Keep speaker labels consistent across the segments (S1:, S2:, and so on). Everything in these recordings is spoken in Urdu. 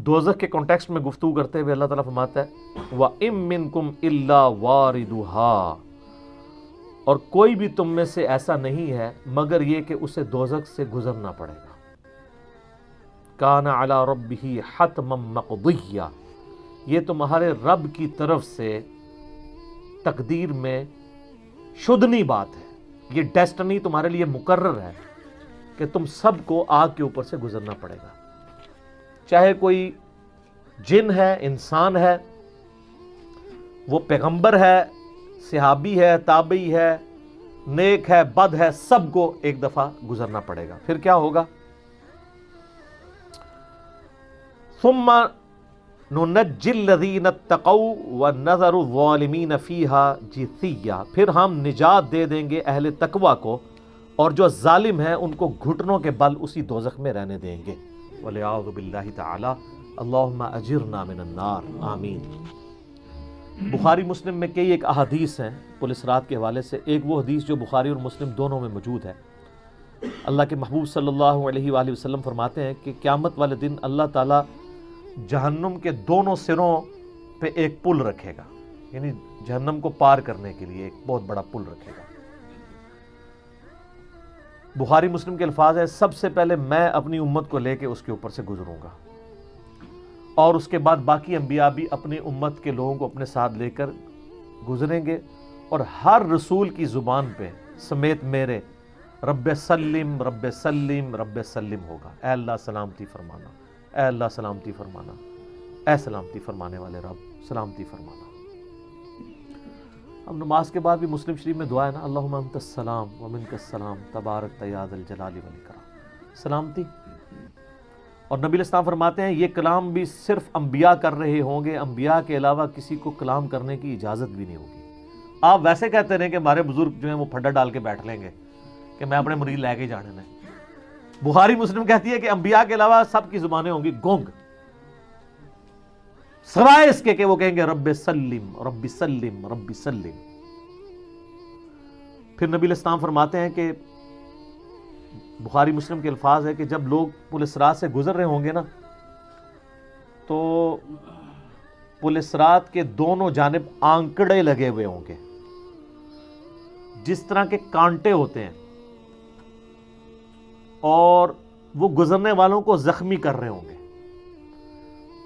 S1: دوزخ کے کانٹیکسٹ میں گفتگو کرتے ہوئے اللہ تعالیٰ فرماتا ہے وَإِن مِّنكُمْ إِلَّا وَارِدُهَا، اور کوئی بھی تم میں سے ایسا نہیں ہے مگر یہ کہ اسے دوزخ سے گزرنا پڑے گا. کَانَ عَلَى رَبِّهِ حَتْمًا مَقْضِيًّا، یہ تمہارے رب کی طرف سے تقدیر میں شدنی بات ہے، یہ ڈیسٹنی تمہارے لیے مقرر ہے کہ تم سب کو آگ کے اوپر سے گزرنا پڑے گا. چاہے کوئی جن ہے، انسان ہے، وہ پیغمبر ہے، صحابی ہے، تابعی ہے، نیک ہے، بد ہے، سب کو ایک دفعہ گزرنا پڑے گا. پھر کیا ہوگا؟ ثم ننجی الذین اتقوا ونذر الظالمین فیہا جثیا، پھر ہم نجات دے دیں گے اہل تقوی کو اور جو ظالم ہیں ان کو گھٹنوں کے بل اسی دوزخ میں رہنے دیں گے. والعیاذ باللہ تعالی. اللہم اجرنا من النار، آمین. بخاری مسلم میں کئی ایک احادیث ہیں پولیس رات کے حوالے سے. ایک وہ حدیث جو بخاری اور مسلم دونوں میں موجود ہے. اللہ کے محبوب صلی اللہ علیہ وآلہ وسلم فرماتے ہیں کہ قیامت والے دن اللہ تعالیٰ جہنم کے دونوں سروں پہ ایک پل رکھے گا، یعنی جہنم کو پار کرنے کے لیے ایک بہت بڑا پل رکھے گا. بخاری مسلم کے الفاظ ہیں سب سے پہلے میں اپنی امت کو لے کے اس کے اوپر سے گزروں گا، اور اس کے بعد باقی انبیاء بھی اپنی امت کے لوگوں کو اپنے ساتھ لے کر گزریں گے، اور ہر رسول کی زبان پہ سمیت میرے رب سلم رب سلم رب سلم ہوگا. اے اللہ سلامتی فرمانا، اے اللہ سلامتی فرمانا، اے سلامتی فرمانے والے رب سلامتی فرمانا. اب نماز کے بعد بھی مسلم شریف میں دعا ہے نا، اللہم انت السلام ومنک السلام تبارک یا ذا الجلال والاکرام، سلامتی. اور نبی علیہ السلام فرماتے ہیں یہ کلام بھی صرف انبیاء کر رہے ہوں گے، انبیاء کے علاوہ کسی کو کلام کرنے کی اجازت بھی نہیں ہوگی. آپ ویسے کہتے رہیں کہ ہمارے بزرگ جو ہیں وہ پھڈا ڈال کے بیٹھ لیں گے کہ میں اپنے مرید لے کے جانے میں. بخاری مسلم کہتی ہے کہ انبیاء کے علاوہ سب کی زبانیں ہوں گی گونگ، سوائے اس کے کہ وہ کہیں گے رب سلم رب سلم رب سلم. پھر نبی علیہ السلام فرماتے ہیں کہ بخاری مسلم کے الفاظ ہے کہ جب لوگ پل صراط سے گزر رہے ہوں گے نا تو پل صراط کے دونوں جانب آنکڑے لگے ہوئے ہوں گے، جس طرح کے کانٹے ہوتے ہیں، اور وہ گزرنے والوں کو زخمی کر رہے ہوں گے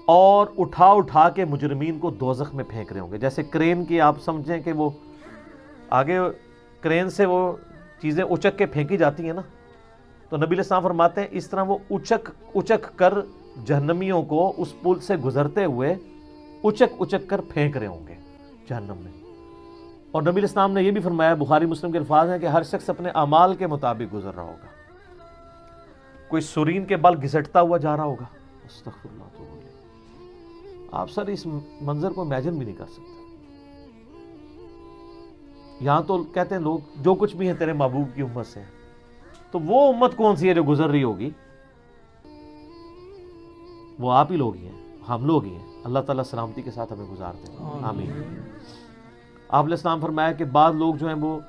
S1: اور اٹھا اٹھا کے مجرمین کو دوزخ میں پھینک رہے ہوں گے. جیسے کرین کی آپ سمجھیں کہ وہ آگے کرین سے وہ چیزیں اچک کے پھینکی جاتی ہیں نا، تو نبی علیہ السلام فرماتے ہیں اس طرح وہ اچک کر جہنمیوں کو اس پل سے گزرتے ہوئے اچک کر پھینک رہے ہوں گے جہنم میں. اور نبی علیہ السلام نے یہ بھی فرمایا، بخاری مسلم کے الفاظ ہیں کہ ہر شخص اپنے اعمال کے مطابق گزر رہا ہوگا. کوئی سورین کے بل گھسٹتا ہوا جا رہا ہوگا، استغفر اللہ. تو آپ سر اس منظر کو امیجن بھی نہیں کر سکتے. یہاں تو کہتے ہیں لوگ جو کچھ بھی ہے تیرے محبوب کی امت سے، تو وہ امت کون سی ہے جو گزر رہی ہوگی؟ وہ آپ ہی لوگ ہی ہیں، ہم لوگ ہی ہیں. اللہ تعالیٰ سلامتی کے ساتھ ہمیں گزار دیں، آمین. آپ علیہ السلام فرمایا کہ بعض لوگ جو ہیں وہ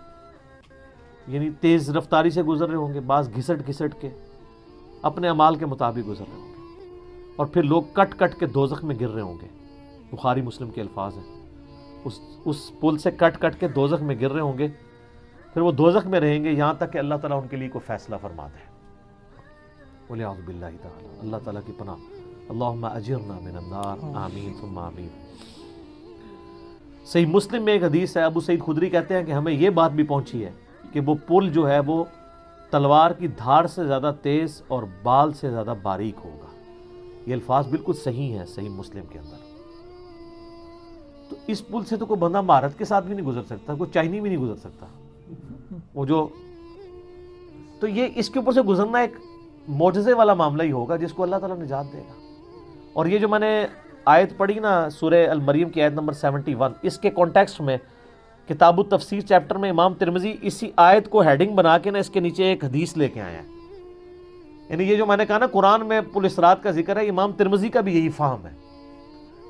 S1: یعنی تیز رفتاری سے گزر رہے ہوں گے، بعض گھسٹ کے اپنے اعمال کے مطابق گزر رہے ہوں گے، اور پھر لوگ کٹ کے دوزخ میں گر رہے ہوں گے. بخاری مسلم کے الفاظ ہیں اس پل سے کٹ کے دوزخ میں گر رہے ہوں گے، پھر وہ دوزخ میں رہیں گے یہاں تک کہ اللہ تعالیٰ ان کے لیے کوئی فیصلہ فرما دے. والعیاذ باللہ تعالی. اللہ تعالیٰ کی پناہ. اللہم اجرنا من النار، آمین ثم آمین. صحیح مسلم میں ایک حدیث ہے، ابو سعید خدری کہتے ہیں کہ ہمیں یہ بات بھی پہنچی ہے کہ وہ پل جو ہے وہ تلوار کی دھاڑ سے زیادہ تیز اور بال سے زیادہ باریک ہوگا. یہ الفاظ بالکل صحیح ہیں صحیح مسلم کے اندر. تو اس پل سے تو کوئی بندہ مہارت کے ساتھ بھی نہیں گزر سکتا، کوئی چائنی بھی نہیں گزر سکتا. وہ جو تو یہ اس کے اوپر سے گزرنا ایک معجزے والا معاملہ ہی ہوگا جس کو اللہ تعالیٰ نجات دے گا. اور یہ جو میں نے آیت پڑھی نا سورہ المریم کی آیت نمبر 71، اس کے کانٹیکسٹ میں کتاب التفسیر چیپٹر میں امام ترمذی اسی آیت کو ہیڈنگ بنا کے نا اس کے نیچے ایک حدیث لے کے آئے ہیں. یعنی یہ جو میں نے کہا نا قرآن میں پل صراط کا ذکر ہے، امام ترمذی کا بھی یہی فہم ہے.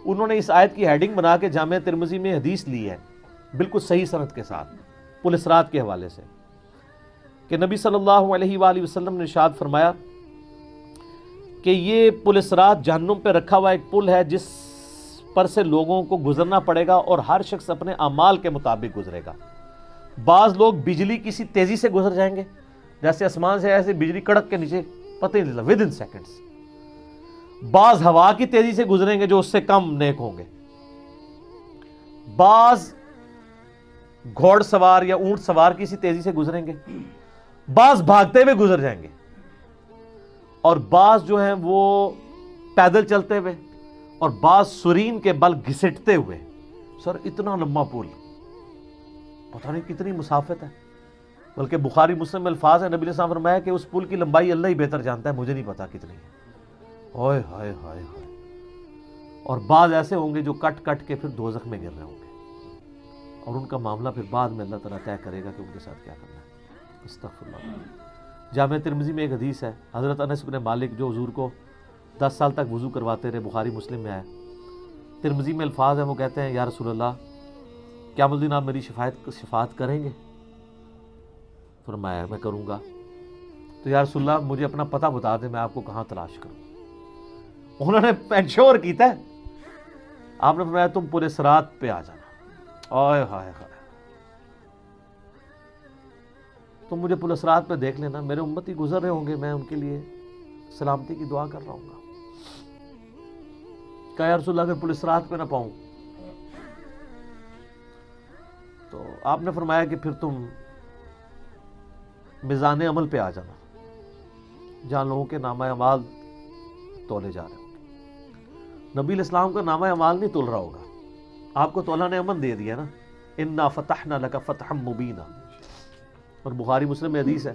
S1: انہوں نے اس آیت کی ہیڈنگ بنا کے جامع ترمذی میں حدیث لی ہے بالکل صحیح سند کے ساتھ پل صراط کے حوالے سے، کہ نبی صلی اللہ علیہ وآلہ وسلم نے ارشاد فرمایا کہ یہ پل صراط جہنم پہ رکھا ہوا ایک پل ہے جس پر سے لوگوں کو گزرنا پڑے گا اور ہر شخص اپنے اعمال کے مطابق گزرے گا۔ بعض لوگ بجلی کسی تیزی سے گزر جائیں گے، جیسے آسمان سے ایسے بجلی کڑک کے نیچے، پتہ ہی نہیں چلا، ود ان سیکنڈز۔ بعض ہوا کی تیزی سے گزریں گے جو اس سے کم نیک ہوں گے۔ بعض گھوڑ سوار یا اونٹ سوار کسی تیزی سے گزریں گے، بعض بھاگتے ہوئے گزر جائیں گے، اور بعض جو ہیں وہ پیدل چلتے ہوئے، اور بعض سرین کے بل گھسٹتے ہوئے۔ سر اتنا لمبا پل، پتہ نہیں کتنی مسافت ہے، بلکہ بخاری مسلم میں الفاظ ہیں، نبی علیہ السلام فرمایا کہ اس پل کی لمبائی اللہ ہی بہتر جانتا ہے، مجھے نہیں پتا کتنی ہے۔ ہائے ہائے ہائے ہائے۔ اور بعض ایسے ہوں گے جو کٹ کٹ کے پھر دوزخ میں گر رہے ہوں گے، اور ان کا معاملہ پھر بعد میں اللہ تعالیٰ طے کرے گا کہ ان کے ساتھ کیا کرنا ہے۔ استغفر اللہ۔ جامع ترمذی میں ایک حدیث ہے، حضرت انس بن مالک جو حضور کو 10 سال تک وضو کرواتے رہے، بخاری مسلم میں ہے، ترمذی میں الفاظ ہیں، وہ کہتے ہیں یا رسول اللہ قیامت الدین آپ میری شفاعت کریں گے؟ فرمایا میں کروں گا۔ تو یا رسول اللہ مجھے اپنا پتہ بتا دیں، میں آپ کو کہاں تلاش کروں؟ انہوں نے انشور کیتا ہے، آپ نے فرمایا تم پورے صراط پہ آ جانا۔ آئے ہائے ہائے، تم مجھے پورے صراط پہ دیکھ لینا، میرے امتی گزر رہے ہوں گے، میں ان کے لیے سلامتی کی دعا کر رہا ہوں گا۔ کہا یا رسول اللہ اگر پورے صراط پہ نہ پاؤں؟ تو آپ نے فرمایا کہ پھر تم میزان عمل پہ آ جانا، جہاں لوگوں کے نامہ اعمال تولے جا رہے ہوں گے۔ نبی علیہ السلام کا نامہ اعمال نہیں تول رہا ہوگا، آپ کو تو اللہ نے امن دے دیا نا، انا فتحنا لک فتحا مبینا۔ اور بخاری مسلم میں حدیث ہے،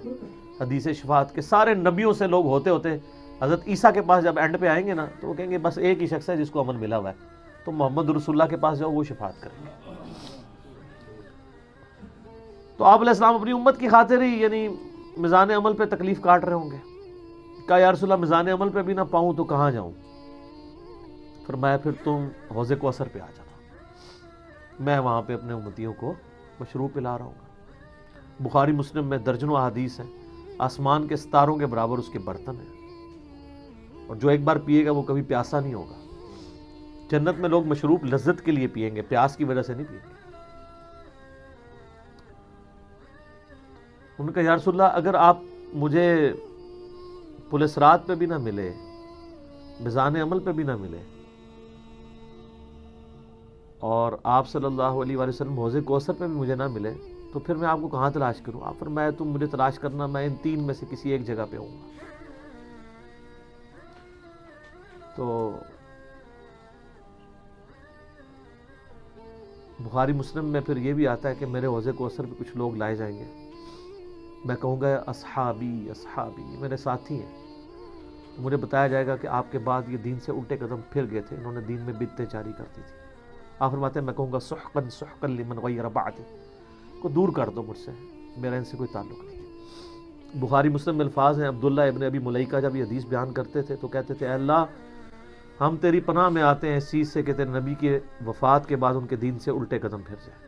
S1: حدیث شفاعت کے سارے نبیوں سے لوگ ہوتے ہوتے حضرت عیسیٰ کے پاس جب اینڈ پہ آئیں گے نا تو وہ کہیں گے بس ایک ہی شخص ہے جس کو امن ملا ہوا ہے، تو محمد رسول اللہ کے پاس جاؤ، وہ شفاعت کریں گے۔ تو آپ علیہ السلام اپنی امت کی خاطر ہی یعنی میزان عمل پہ تکلیف کاٹ رہے ہوں گے۔ کہا یا رسول اللہ میزان عمل پہ بھی نہ پاؤں تو کہاں جاؤں؟ فرمایا پھر تم حوض کوثر پہ آ جانا، میں وہاں پہ اپنے امتیوں کو مشروب پلا رہا ہوں گا۔ بخاری مسلم میں درجنوں احادیث ہیں، آسمان کے ستاروں کے برابر اس کے برتن ہیں، اور جو ایک بار پیے گا وہ کبھی پیاسا نہیں ہوگا۔ جنت میں لوگ مشروب لذت کے لیے پئیں گے، پیاس کی وجہ سے نہیں پئیں گے۔ انہوں نے کہا یا رسول اللہ اگر آپ مجھے پل صراط پہ بھی نہ ملے، میزان عمل پہ بھی نہ ملے، اور آپ صلی اللہ علیہ وآلہ وسلم حوض کوثر پہ بھی مجھے نہ ملے، تو پھر میں آپ کو کہاں تلاش کروں؟ آپ فرمایا تم مجھے تلاش کرنا، میں ان تین میں سے کسی ایک جگہ پہ ہوں گا۔ تو بخاری مسلم میں پھر یہ بھی آتا ہے کہ میرے حوض کوثر پہ کچھ لوگ لائے جائیں گے، میں کہوں گا اصحابی اصحابی، یہ میرے ساتھی ہیں۔ مجھے بتایا جائے گا کہ آپ کے بعد یہ دین سے الٹے قدم پھر گئے تھے، انہوں نے دین میں بدعتیں جاری کر دی تھی۔ آپ فرماتے ہیں میں کہوں گا سحقا سحقا لمن غیر بعدی، کو دور کر دو مجھ سے، میرا ان سے کوئی تعلق نہیں ہے۔ بخاری مسلم میں الفاظ ہیں، عبداللہ ابن ابی ملیکہ جب یہ حدیث بیان کرتے تھے تو کہتے تھے اے اللہ ہم تیری پناہ میں آتے ہیں اس چیز سے کہ تیرے نبی کے وفات کے بعد ان کے دین سے الٹے قدم پھر جائیں۔